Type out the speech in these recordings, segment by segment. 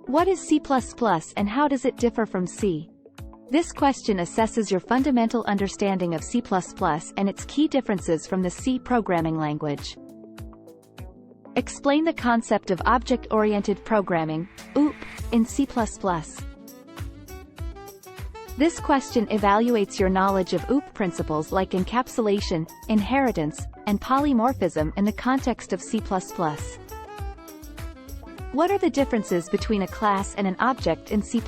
What is C++ and how does it differ from C? This question assesses your fundamental understanding of C++ and its key differences from the C programming language. Explain the concept of object-oriented programming, OOP, in C++. This question evaluates your knowledge of OOP principles like encapsulation, inheritance, and polymorphism in the context of C++. What are the differences between a class and an object in C++?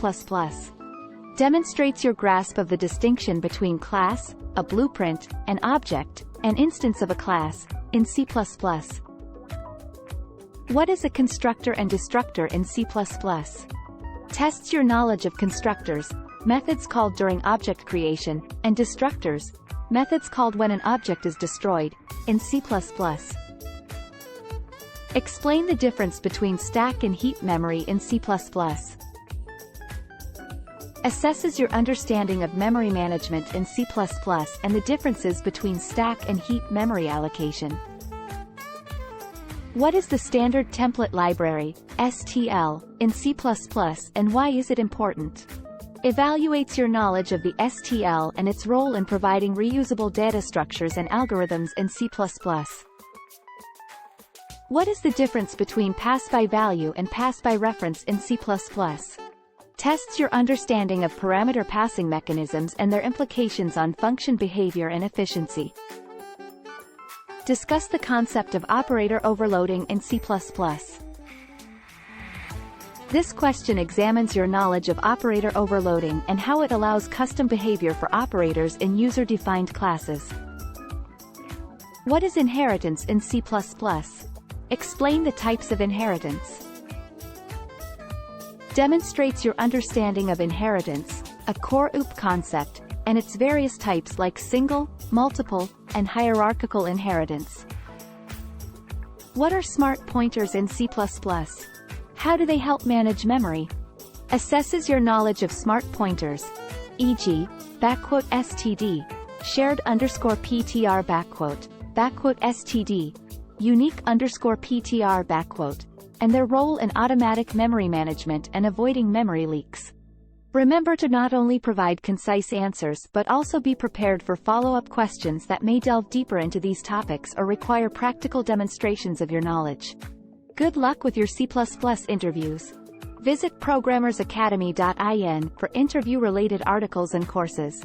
Demonstrates your grasp of the distinction between class, a blueprint, an object, an instance of a class, in C++. What is a constructor and destructor in C++? Tests your knowledge of constructors, methods called during object creation, and destructors, methods called when an object is destroyed, in C++. Explain the difference between stack and heap memory in C++. Assesses your understanding of memory management in C++ and the differences between stack and heap memory allocation. What is the standard template library, STL, in C++ and why is it important? Evaluates your knowledge of the STL and its role in providing reusable data structures and algorithms in C++. What is the difference between pass-by-value and pass-by-reference in C++? Tests your understanding of parameter passing mechanisms and their implications on function behavior and efficiency. Discuss the concept of operator overloading in C++. This question examines your knowledge of operator overloading and how it allows custom behavior for operators in user-defined classes. What is inheritance in C++? Explain the types of inheritance. Demonstrates your understanding of inheritance, a core OOP concept, and its various types like single, multiple, and hierarchical inheritance. What are smart pointers in C++? How do they help manage memory? Assesses your knowledge of smart pointers, e.g., !std, shared_ptr, !std, unique_ptr, and their role in automatic memory management and avoiding memory leaks. Remember to not only provide concise answers but also be prepared for follow-up questions that may delve deeper into these topics or require practical demonstrations of your knowledge. Good luck with your C++ interviews. Visit programmersacademy.in for interview-related articles and courses.